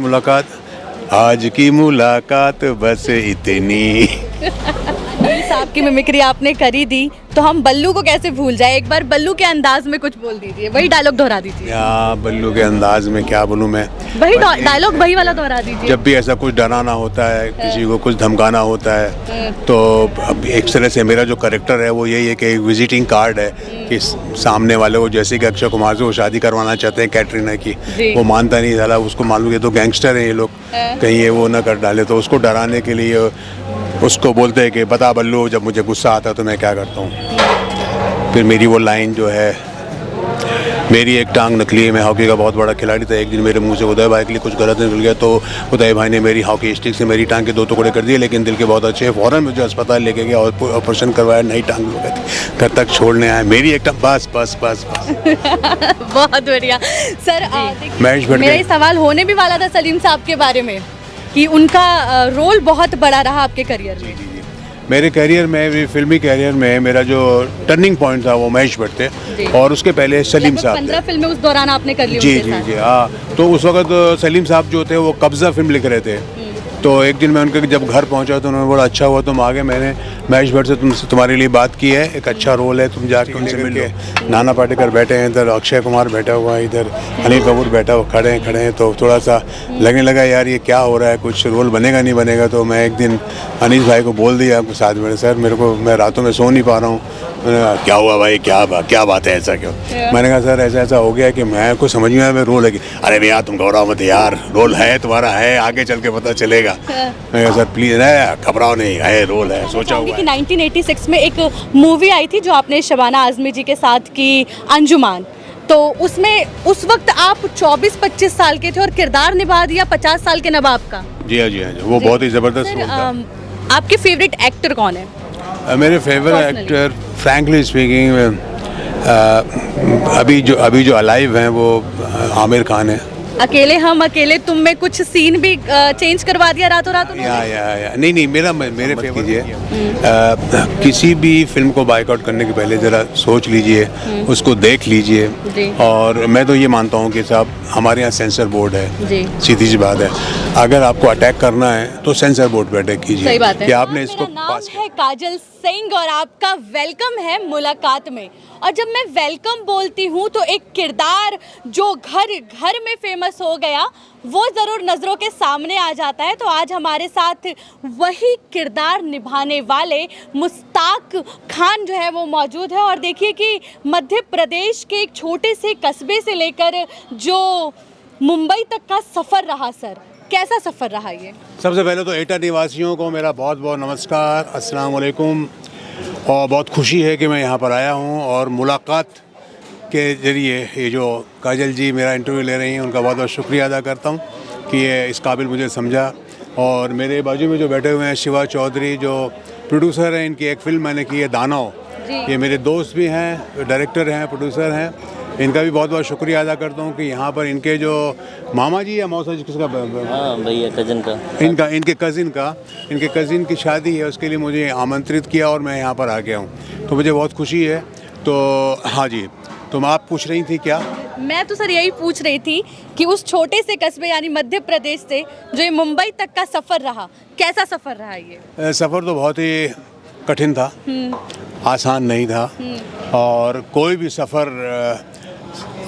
मुलाकात, आज की मुलाकात बस इतनी। साहब की मिमिक्री आपने करी दी, तो हम बल्लू को कैसे भूल जाए। एक बार बल्लू के अंदाज में कुछ बोल दीजिए, वही डायलॉग दोहरा दीजिए। या बल्लू के अंदाज में क्या बोलूँ मैं, वही डायलॉग वही वाला दोहरा दीजिए। जब भी ऐसा कुछ डराना होता है, किसी को कुछ धमकाना होता है, तो अब एक तरह से मेरा जो कैरेक्टर है वो यही है कि एक विजिटिंग कार्ड है कि सामने वाले को, जैसे कि अक्षय कुमार से वो शादी करवाना चाहते हैं कैटरीना की, वो मानता नहीं, साला उसको मालूम है तो गैंगस्टर है ये लोग, कहीं ये वो ना कर डाले, तो उसको डराने के लिए उसको बोलते हैं कि बता बल्लू, जब मुझे गुस्सा आता है तो मैं क्या करता हूँ। फिर मेरी वो लाइन जो है, मेरी एक टांग नकली है, मैं हॉकी का बहुत बड़ा खिलाड़ी था, एक दिन मेरे मुंह से उदय भाई के लिए कुछ गलत निकल गया, तो उदय भाई ने मेरी हॉकी स्टिक से मेरी टांग के 2 टुकड़े कर दिए, लेकिन दिल के बहुत अच्छे, फ़ौरन मुझे अस्पताल लेके गया और ऑपरेशन करवाया, नई टांग हो गई थी, घर तक छोड़ने आया, मेरी एक टांग बस बस बस बस। बहुत बढ़िया सर। मेरा ये सवाल होने भी वाला था सलीम साहब के बारे में कि उनका रोल बहुत बड़ा रहा आपके करियर में। मेरे करियर में, फिल्मी करियर में मेरा जो टर्निंग पॉइंट था वो महेश भट्ट थे, और उसके पहले सलीम साहब थे। 15 फिल्में उस दौरान आपने कर ली। जी जी जी हाँ। तो उस वक्त सलीम साहब जो थे वो कब्जा फिल्म लिख रहे थे, तो एक दिन मैं उनके जब घर पहुंचा तो उन्होंने बोला अच्छा हुआ तुम आ गए, मैंने महेश भट्ट से तुम्हारे लिए बात की है, एक अच्छा रोल है, तुम जाके उनसे मिल लो। नाना पाटेकर बैठे हैं इधर, अक्षय कुमार बैठा हुआ है इधर, अनिल कपूर बैठा हुआ, खड़े हैं, तो थोड़ा सा लगने लगा यार ये क्या हो रहा है, कुछ रोल बनेगा नहीं बनेगा। तो मैं एक दिन अनिल भाई को बोल दिया साथ में, सर मेरे को, मैं रातों में सो नहीं पा रहा हूँ। क्या हुआ भाई, क्या बात है, ऐसा क्यों? मैंने कहा सर ऐसा हो गया कि मैं कुछ समझ में आया, मैं रोल है कि अरे भैया तुम घबराओ मत यार, रोल है तुम्हारा, है आगे चल के पता चलेगा। मैं कहा सर प्लीज घबराओ नहीं, है रोल है, सोचा हुआ है। 1986 में एक मूवी आई थी जो आपने शबाना आजमी जी के साथ की, अंजुमान, तो उसमें उस वक्त आप 24-25 साल के थे और किरदार निभा दिया 50 साल के नवाब का। जी हाँ जी हाँ, वो बहुत ही ज़बरदस्त रोल था। आपके फेवरेट एक्टर कौन है? मेरे फेवरेट एक्टर फ्रैंकली स्पीकिंग अभी जो अलाइव हैं वो आमिर खान है। अकेले तुम में कुछ सीन भी चेंज करवा दिया रातों रात? या नहीं मेरे फेवरेट कीजिए, किसी भी फिल्म को बाइकआउट करने के पहले ज़रा सोच लीजिए, उसको देख लीजिए, और मैं तो ये मानता हूँ कि साहब हमारे यहाँ सेंसर बोर्ड है, सीधी सी बात है, अगर आपको अटैक करना है तो सेंसर बोर्ड पे अटैक कीजिए। सही बात है। कि आपने इसको पास है काजल सिंह और आपका वेलकम है मुलाकात में। और जब मैं वेलकम बोलती हूँ तो एक किरदार जो घर घर में फेमस हो गया वो ज़रूर नज़रों के सामने आ जाता है। तो आज हमारे साथ वही किरदार निभाने वाले मुश्ताक खान जो है वो मौजूद है। और देखिए कि मध्य प्रदेश के एक छोटे से कस्बे से लेकर जो मुंबई तक का सफ़र रहा, सर कैसा सफ़र रहा ये? सबसे पहले तो एटा निवासियों को मेरा बहुत बहुत नमस्कार, अस्सलाम वालेकुम, और बहुत खुशी है कि मैं यहाँ पर आया हूँ और मुलाकात के ज़रिए ये जो काजल जी मेरा इंटरव्यू ले रही हैं उनका बहुत बहुत शुक्रिया अदा करता हूँ कि ये इस काबिल मुझे समझा। और मेरे बाजू में जो बैठे हुए हैं शिवा चौधरी जो प्रोड्यूसर हैं, इनकी एक फ़िल्म मैंने की है दानव, ये मेरे दोस्त भी हैं, डायरेक्टर हैं, प्रोड्यूसर हैं, इनका भी बहुत बहुत शुक्रिया अदा करता हूँ कि यहाँ पर इनके जो मामा जी या मौसा जी, किसका? हाँ भैया, कज़न का, इनके कज़िन की शादी है, उसके लिए मुझे आमंत्रित किया और मैं यहाँ पर आ गया हूँ, तो मुझे बहुत खुशी है। तो हाँ जी, तुम आप पूछ रही थी क्या? मैं तो सर यही पूछ रही थी कि उस छोटे से कस्बे यानी मध्य प्रदेश से जो ये मुंबई तक का सफ़र रहा, कैसा सफ़र रहा ये? सफ़र तो बहुत ही कठिन था, आसान नहीं था, और कोई भी सफ़र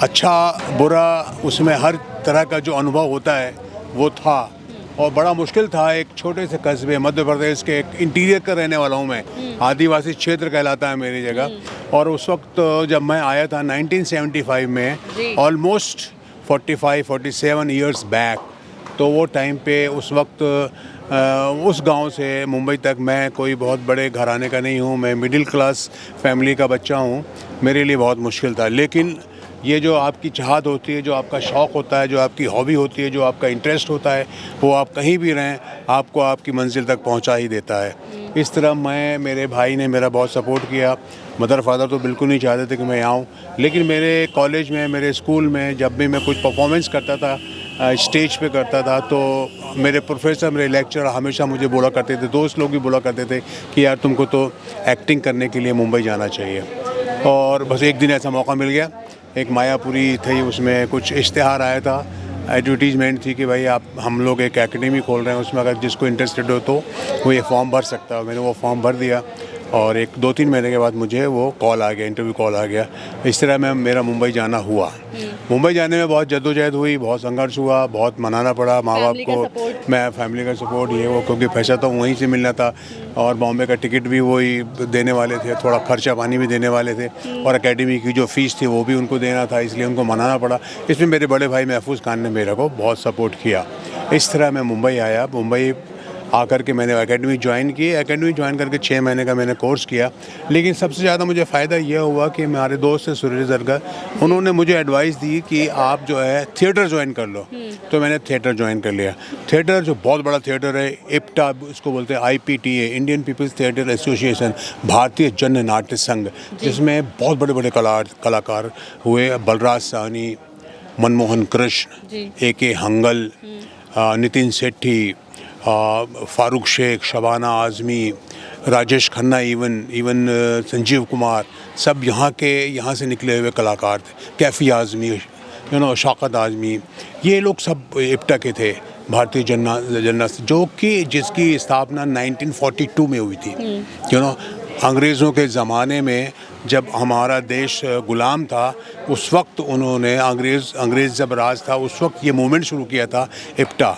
अच्छा बुरा उसमें हर तरह का जो अनुभव होता है वो था, और बड़ा मुश्किल था। एक छोटे से कस्बे मध्य प्रदेश के एक इंटीरियर का रहने वाला हूँ मैं, आदिवासी क्षेत्र कहलाता है मेरी जगह, और उस वक्त जब मैं आया था 1975 में, ऑलमोस्ट 45-47 ईयर्स बैक, तो वो टाइम पे उस वक्त उस गांव से मुंबई तक मैं कोई बहुत बड़े घराने का नहीं हूँ, मैं मिडिल क्लास फैमिली का बच्चा हूँ, मेरे लिए बहुत मुश्किल था। लेकिन ये जो आपकी चाहत होती है, जो आपका शौक़ होता है, जो आपकी हॉबी होती है, जो आपका इंटरेस्ट होता है, वो आप कहीं भी रहें आपको आपकी मंजिल तक पहुंचा ही देता है। इस तरह मेरे भाई ने मेरा बहुत सपोर्ट किया। मदर फादर तो बिल्कुल नहीं चाहते थे कि मैं आऊँ, लेकिन मेरे कॉलेज में, मेरे स्कूल में जब भी मैं कुछ परफॉर्मेंस करता था, स्टेज पे करता था, तो मेरे प्रोफेसर, मेरे लेक्चरर हमेशा मुझे बोला करते थे, दोस्त लोग भी बोला करते थे कि यार तुमको तो एक्टिंग करने के लिए मुंबई जाना चाहिए। और बस एक दिन ऐसा मौका मिल गया, एक मायापुरी थी, उसमें कुछ इश्तिहार आया था एडवर्टीजमेंट थी कि भाई आप हम लोग एक एकेडमी खोल रहे हैं, उसमें अगर जिसको इंटरेस्टेड हो तो वो ये फॉर्म भर सकता है। मैंने वो फॉर्म भर दिया और 1-2-3 महीने के बाद मुझे वो कॉल आ गया, इंटरव्यू कॉल आ गया। इस तरह मैं मेरा मुंबई जाना हुआ। मुंबई जाने में बहुत जद्दोजहद हुई, बहुत संघर्ष हुआ, बहुत मनाना पड़ा माँ बाप को, मैं फैमिली का सपोर्ट ये वो, क्योंकि पैसा तो वहीं से मिलना था और बॉम्बे का टिकट भी वही देने वाले थे, थोड़ा खर्चा पानी भी देने वाले थे और एकेडमी की जो फ़ीस थी वो भी उनको देना था, इसलिए उनको मनाना पड़ा। इसमें मेरे बड़े भाई महफूज खान ने मेरे को बहुत सपोर्ट किया। इस तरह मैं मुंबई आया। मुंबई आकर के मैंने एकेडमी ज्वाइन की। एकेडमी ज्वाइन करके 6 महीने का मैंने कोर्स किया, लेकिन सबसे ज़्यादा मुझे फ़ायदा ये हुआ कि हमारे दोस्त है सूर्य सरकार, उन्होंने मुझे एडवाइस दी कि आप जो है थिएटर ज्वाइन कर लो। तो मैंने थिएटर ज्वाइन कर लिया। थिएटर जो बहुत बड़ा थिएटर है, इप्टा उसको बोलते हैं, IPTA, Indian people's theatre association, भारतीय जन नाट्य संघ, जिसमें बहुत बड़े बड़े कलाकार हुए। बलराज साहनी, मनमोहन कृष्ण, AK हंगल, नितिन सेठी, फारूक शेख, शबाना आज़मी, राजेश खन्ना, इवन संजीव कुमार, सब यहाँ से निकले हुए कलाकार थे। कैफ़ी आज़मी, शौकत आज़मी, ये लोग सब इप्टा के थे, भारतीय जन्ना जो कि जिसकी स्थापना 1942 में हुई थी। अंग्रेज़ों के ज़माने में जब हमारा देश गुलाम था, उस वक्त उन्होंने अंग्रेज़ जब राज था, उस वक्त ये मूवमेंट शुरू किया था इप्टा।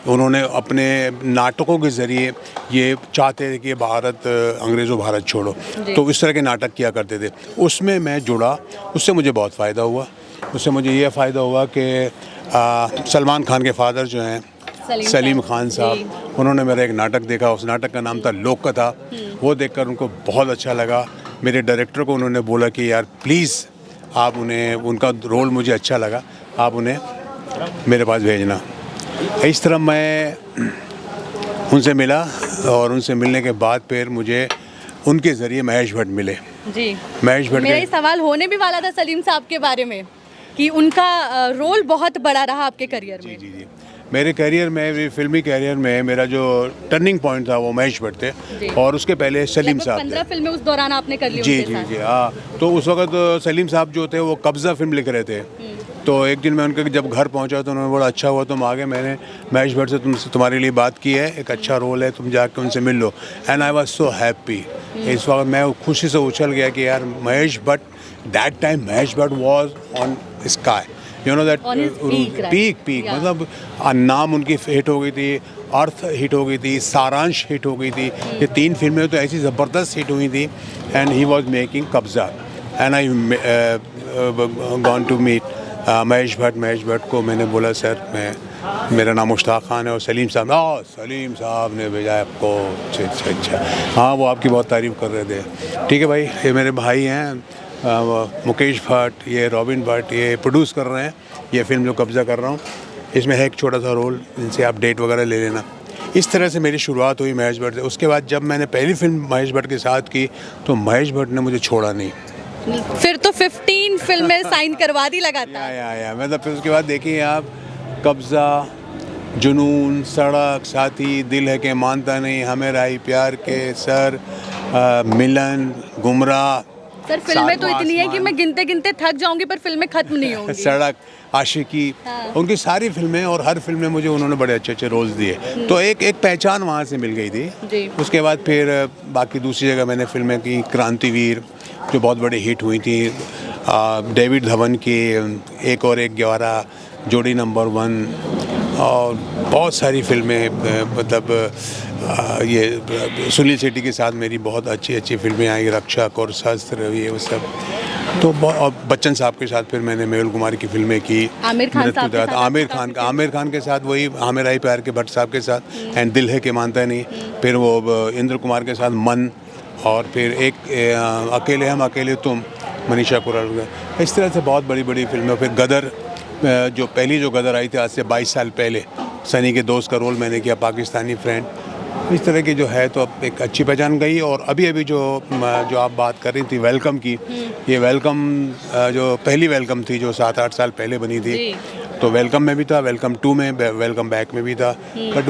उन्होंने अपने नाटकों के ज़रिए ये चाहते थे कि अंग्रेज़ों भारत छोड़ो, तो इस तरह के नाटक किया करते थे। उसमें मैं जुड़ा, उससे मुझे बहुत फ़ायदा हुआ। उससे मुझे ये फ़ायदा हुआ कि सलमान खान के फादर जो हैं सलीम खान साहब, उन्होंने मेरा एक नाटक देखा। उस नाटक का नाम था लोक कथा। वो देखकर उनको बहुत अच्छा लगा। मेरे डायरेक्टर को उन्होंने बोला कि यार प्लीज़ आप उन्हें, उनका रोल मुझे अच्छा लगा, आप उन्हें मेरे पास भेजना। इस तरह मैं उनसे मिला और उनसे मिलने के बाद फिर मुझे उनके ज़रिए महेश भट्ट मिले। जी, महेश भट्ट मेरा ये सवाल होने भी वाला था सलीम साहब के बारे में कि उनका रोल बहुत बड़ा रहा आपके करियर में। जी। मेरे करियर में, फिल्मी करियर में मेरा जो टर्निंग पॉइंट था वो महेश भट्ट थे और उसके पहले सलीम साहब थे। 15 फिल्में उस दौरान आपने कर ली। जी हाँ। तो उस वक्त सलीम साहब जो थे वो कब्ज़ा फिल्म लिख रहे थे। तो एक दिन मैं उनके जब घर पहुंचा तो उन्होंने बोला अच्छा हुआ तुम आ गए, मैंने महेश भट्ट से तुम्हारे लिए बात की है, एक अच्छा रोल है, तुम जाके उनसे मिल लो। And I was so happy. इस वक्त मैं खुशी से उछल गया कि यार Mahesh Bhatt, that time Mahesh Bhatt was on sky, you know that peak मतलब नाम उनकी हिट हो गई थी, अर्थ हिट हो गई थी, सारांश हिट हो गई थी। ये 3 फिल्में तो ऐसी ज़बरदस्त हिट हुई थी। And he was making Kabzaa and I gone to meet Mahesh Bhatt को मैंने बोला सर मेरा नाम मुश्ताक खान है और सलीम साहब ने भेजा है आपको। अच्छा हाँ, वो आपकी बहुत तारीफ़ कर रहे थे। ठीक है भाई, ये मेरे भाई हैं मुकेश भट्ट, ये रॉबिन भट्ट, ये प्रोड्यूस कर रहे हैं ये फिल्म जो कब्ज़ा कर रहा हूँ। इसमें है एक छोटा सा रोल, इनसे आप डेट वगैरह ले लेना। इस तरह से मेरी शुरुआत हुई महेश भट्ट से। उसके बाद जब मैंने पहली फिल्म महेश भट्ट के साथ की तो महेश भट्ट ने मुझे छोड़ा नहीं। फिर तो 15 फिल्में साइन करवा दी लगातार। या मतलब फिर उसके बाद देखिए आप, कब्ज़ा, जुनून, सड़क, साथी, दिल है के मानता नहीं, हमें राही प्यार के, सर, मिलन, गुमराह। सर फिल्में तो इतनी है कि मैं गिनते गिनते थक जाऊंगी पर फिल्में खत्म नहीं होंगी। सड़क, आशिकी, उनकी सारी फिल्में और हर फिल्म में मुझे उन्होंने बड़े अच्छे रोल्स दिए। तो एक पहचान वहाँ से मिल गई थी। उसके बाद फिर बाकी दूसरी जगह मैंने फिल्में की, क्रांतिवीर जो बहुत बड़ी हिट हुई थी, डेविड धवन की 1 और 1 11, जोड़ी नंबर 1 और बहुत सारी फिल्में, मतलब ये सुनील शेट्टी के साथ मेरी बहुत अच्छी फिल्में आई, रक्षक और शस्त्र, ये वो सब। तो बच्चन साहब के साथ फिर मैंने मेहुल कुमार की फिल्में की, आमिर खान के साथ वही हमें राही प्यार के भट्ट साहब के साथ, एंड दिल है के मानता नहीं, फिर वो इंद्र कुमार के साथ मन, और फिर एक अकेले हम अकेले तुम, मनीषा कोइराला। इस तरह से बहुत बड़ी फिल्में। फिर गदर, जो पहली जो गदर आई थी आज से 22 साल पहले, सनी के दोस्त का रोल मैंने किया, पाकिस्तानी फ्रेंड। इस तरह की जो है तो अब एक अच्छी पहचान गई। और अभी जो आप बात कर रही थी वेलकम की, ये वेलकम जो पहली वेलकम थी जो 7-8 साल पहले बनी थी, तो वेलकम में भी था, वेलकम 2 में, वेलकम बैक में भी था। बट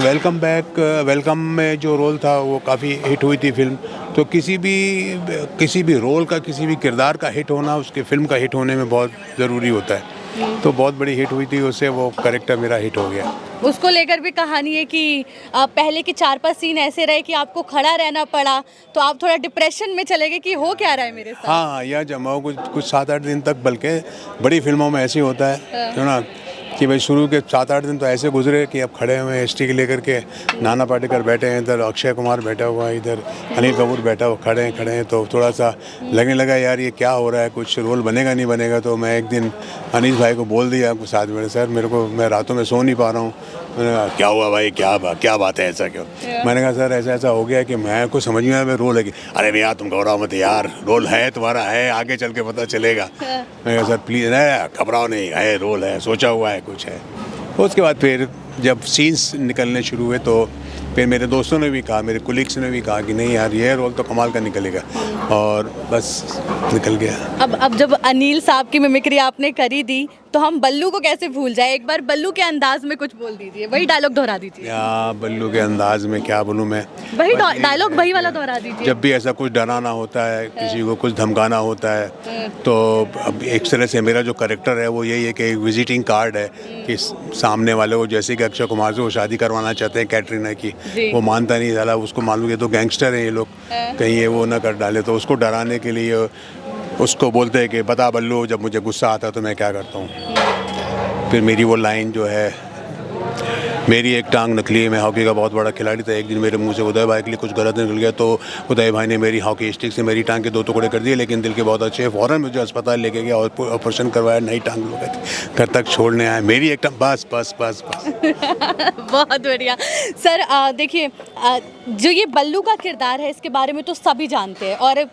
वेलकम में जो रोल था वो काफ़ी हिट हुई थी फिल्म। तो किसी भी रोल का, किसी भी किरदार का हिट होना उसके फिल्म का हिट होने में बहुत ज़रूरी होता है। तो बहुत बड़ी हिट हुई थी, उससे वो कैरेक्टर मेरा हिट हो गया। उसको लेकर भी कहानी है कि पहले के 4-5 सीन ऐसे रहे कि आपको खड़ा रहना पड़ा, तो आप थोड़ा डिप्रेशन में चले गए कि हो क्या रहा है मेरे साथ। हाँ, यह जमाओ कुछ 7-8 दिन तक, बल्कि बड़ी फिल्मों में ऐसे ही होता है जो ना कि भाई शुरू के 7-8 दिन तो ऐसे गुजरे कि अब खड़े हुए हैं स्टिक लेकर के, नाना पाटेकर बैठे हैं इधर, अक्षय कुमार बैठा हुआ है इधर, अनिल कपूर बैठा हुआ, खड़े हैं तो थोड़ा सा लगने लगा यार ये क्या हो रहा है, कुछ रोल बनेगा नहीं बनेगा। तो मैं एक दिन अनीस भाई को बोल दिया आपको साथ में, सर मैं रातों में सो नहीं पा रहा हूँ। मैंने कहा क्या हुआ भाई, क्या बात है, ऐसा क्यों? मैंने कहा सर ऐसा हो गया कि मैं कुछ समझ में आया रोल है कि अरे भैया तुम घबराओ मत यार, रोल है तुम्हारा, है आगे चल के पता चलेगा। मैंने कहा सर प्लीज़ घबराओ नहीं, है रोल है, सोचा हुआ है कुछ है। उसके बाद फिर जब सीन्स निकलने शुरू हुए तो फिर मेरे दोस्तों ने भी कहा, मेरे कोलीग्स ने भी कहा कि नहीं यार ये रोल तो कमाल का निकलेगा, और बस निकल गया। अब जब अनिल साहब की मिमिक्री आपने करी दी तो हम बल्लू को कैसे भूल जाए। एक बार बल्लू के अंदाज में कुछ बोल दीजिए, वही डायलॉग दोहरा दीजिए। या बल्लू के अंदाज में क्या बोलूँ मैं, वही डायलॉग वही वाला दोहरा दीजिए। जब भी ऐसा कुछ डराना होता है, किसी को कुछ धमकाना होता है, तो अब एक तरह से मेरा जो कैरेक्टर है वो यही है कि एक विजिटिंग कार्ड है कि सामने वाले को, जैसे कि अक्षय कुमार से वो शादी करवाना चाहते हैं कैटरीना की, वो मानता नहीं, साला उसको मालूम है तो गैंगस्टर हैं ये लोग, कहीं ये वो ना कर डाले, तो उसको डराने के लिए उसको बोलते हैं कि बता बल्लू जब मुझे गुस्सा आता है तो मैं क्या करता हूँ। फिर मेरी वो लाइन जो है, मेरी एक टांग नकली है, मैं हॉकी का बहुत बड़ा खिलाड़ी था, एक दिन मेरे मुंह से उदय भाई के लिए कुछ गलत निकल गया तो उदय भाई ने मेरी हॉकी स्टिक से मेरी टांग के 2 टुकड़े कर दिए, लेकिन दिल के बहुत अच्छे, फ़ौरन मुझे अस्पताल लेके गया और ऑपरेशन करवाया, नई टांग लोग घर तक छोड़ने आए, मेरी एक टांग, बस बस बस बस। बहुत बढ़िया सर। देखिए जो ये बल्लू का किरदार है इसके बारे में तो सभी जानते हैं, और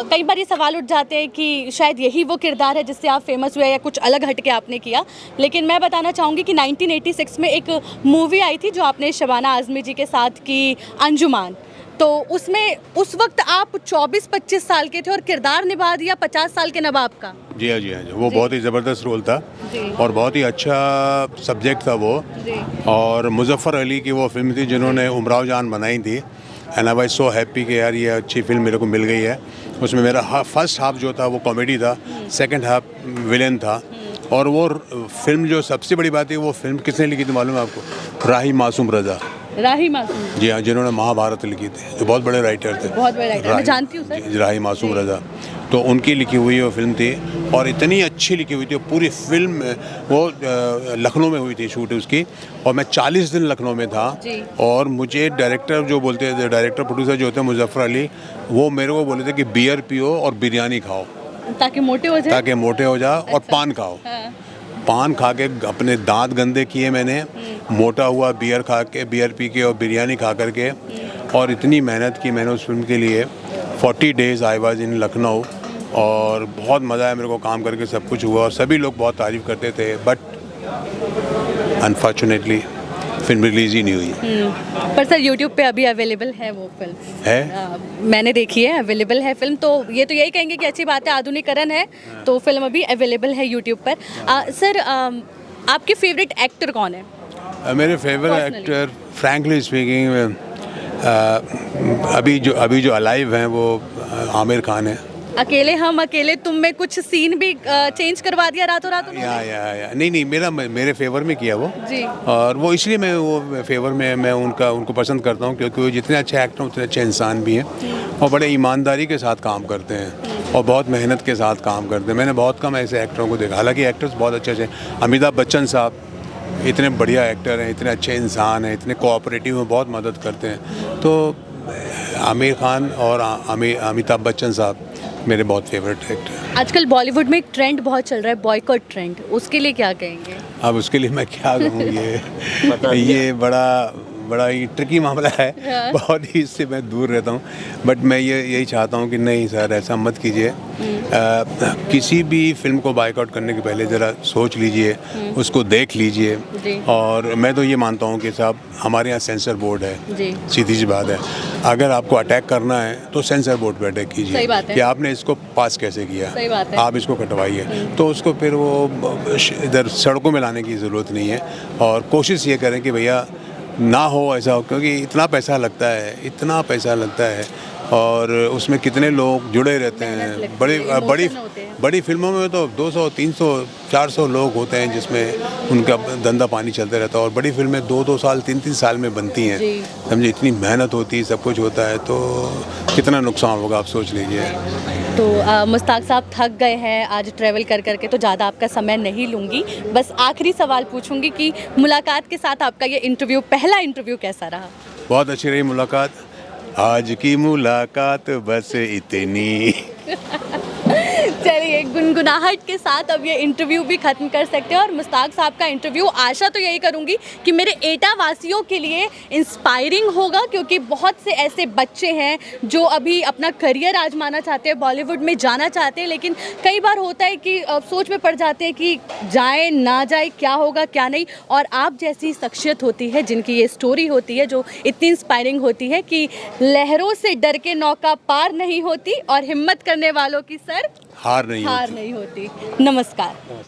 कई बार ये सवाल उठ जाते हैं कि शायद यही वो किरदार है जिससे आप फेमस हुए या कुछ अलग हटके आपने किया। लेकिन मैं बताना चाहूँगी कि 1986 में एक मूवी आई थी जो आपने शबाना आज़मी जी के साथ की, अंजुमान, तो उसमें उस वक्त आप 24-25 साल के थे और किरदार निभा दिया 50 साल के नवाब का। जी हाँ, वो बहुत ही ज़बरदस्त रोल था और बहुत ही अच्छा सब्जेक्ट था वो, और मुजफ्फर अली की वो फिल्म थी जिन्होंने उमराव जान बनाई थी, and I was so happy कि यार ये अच्छी फिल्म मेरे को मिल गई है। उसमें मेरा फर्स्ट हाफ जो था वो कॉमेडी था, सेकंड हाफ विलेन था, और वो फिल्म जो सबसे बड़ी बात है, वो फिल्म किसने लिखी थी मालूम है आपको? राही मासूम रज़ा। राही मासूम, जी हाँ, जिन्होंने महाभारत लिखी थी, जो बहुत बड़े राइटर थे, बहुत बड़े राइटर, मैं जानती हूँ सर। राही मासूम रज़ा, तो उनकी लिखी हुई वो फिल्म थी, और इतनी अच्छी लिखी हुई थी पूरी फिल्म। वो लखनऊ में हुई थी शूट उसकी, और मैं 40 दिन लखनऊ में था, और मुझे डायरेक्टर जो बोलते थे, डायरेक्टर प्रोड्यूसर जो होते हैं मुजफ्फर अली, वो मेरे को बोले थे कि बियर पियो और बिरयानी खाओ ताकि मोटे हो जाओ, और पान खाओ। पान खा के अपने दांत गंदे किए मैंने, मोटा हुआ बियर पी के और बिरयानी खा करके, और इतनी मेहनत की मैंने उस फिल्म के लिए। 40 days I was in Lucknow, और बहुत मज़ा आया मेरे को काम करके, सब कुछ हुआ और सभी लोग बहुत तारीफ़ करते थे, बट अनफॉर्चुनेटली फिल्म रिलीज़ ही नहीं हुई। पर सर यूट्यूब पे अभी अवेलेबल है वो फिल्म है, मैंने देखी है, अवेलेबल है फिल्म, तो ये तो यही कहेंगे कि अच्छी बात है, आधुनिकीकरण है, तो फिल्म अभी अवेलेबल है यूट्यूब पर। सर आपके फेवरेट एक्टर कौन है? मेरे फेवरेट एक्टर फ्रैंकली स्पीकिंग अभी जो अलाइव हैं वो आमिर खान है। अकेले तुम में कुछ सीन भी चेंज करवा दिया रातों रात? या नहीं, मेरे फेवर में किया वो जी, और वो इसलिए मैं वो फेवर में मैं उनको पसंद करता हूँ क्योंकि वो जितने अच्छे एक्टर हैं उतने अच्छे इंसान भी हैं और बड़े ईमानदारी के साथ काम करते हैं और बहुत मेहनत के साथ काम करते हैं। मैंने बहुत कम ऐसे एक्टरों को देखा, हालांकि एक्टर्स बहुत अच्छे। अमिताभ बच्चन साहब इतने बढ़िया एक्टर हैं, इतने अच्छे इंसान हैं, इतने कोऑपरेटिव हैं, बहुत मदद करते हैं। तो आमिर खान और अमिताभ बच्चन साहब मेरे बहुत फेवरेट एक्टर हैं। आजकल बॉलीवुड में एक ट्रेंड बहुत चल रहा है, बॉयकॉट ट्रेंड, उसके लिए क्या कहेंगे? अब उसके लिए मैं क्या कहूँ, ये बड़ा ही ट्रिकी मामला है, बहुत ही इससे मैं दूर रहता हूँ। बट मैं यही चाहता हूँ कि नहीं सर, ऐसा मत कीजिए। किसी भी फिल्म को बायकॉट करने के पहले ज़रा सोच लीजिए, उसको देख लीजिए। और मैं तो ये मानता हूँ कि साहब हमारे यहाँ सेंसर बोर्ड है, सीधी सी बात है। अगर आपको अटैक करना है तो सेंसर बोर्ड पे अटैक कीजिए कि आपने इसको पास कैसे किया, आप इसको कटवाइए। तो उसको फिर वो इधर सड़कों में लाने की ज़रूरत नहीं है और कोशिश ये करें कि भैया ना हो ऐसा हो, क्योंकि इतना पैसा लगता है और उसमें कितने लोग जुड़े रहते हैं, बड़ी फिल्मों में तो 200, 300, 400 लोग होते हैं जिसमें उनका धंधा पानी चलते रहता है, और बड़ी फिल्में 2-2 साल 3-3 साल में बनती हैं। जी। समझे, इतनी मेहनत होती है, सब कुछ होता है, तो कितना नुकसान होगा आप सोच लीजिए। तो मुश्ताक साहब थक गए हैं आज ट्रैवल कर करके, तो ज़्यादा आपका समय नहीं लूँगी। बस आखिरी सवाल पूछूंगी कि मुलाकात के साथ आपका ये इंटरव्यू, पहला इंटरव्यू कैसा रहा? बहुत अच्छी रही मुलाकात। आज की मुलाकात बस इतनी। चलिए, गुनगुनाहट के साथ अब ये इंटरव्यू भी ख़त्म कर सकते हैं। और मुश्ताक साहब का इंटरव्यू, आशा तो यही करूँगी कि मेरे एटा वासियों के लिए इंस्पायरिंग होगा, क्योंकि बहुत से ऐसे बच्चे हैं जो अभी अपना करियर आजमाना चाहते हैं, बॉलीवुड में जाना चाहते हैं, लेकिन कई बार होता है कि सोच में पड़ जाते हैं कि जाए ना जाए, क्या होगा क्या नहीं। और आप जैसी शख्सियत होती है जिनकी ये स्टोरी होती है जो इतनी इंस्पायरिंग होती है कि लहरों से डर के नौका पार नहीं होती और हिम्मत करने वालों की सर हार नहीं हार होती। नहीं होती। नमस्कार।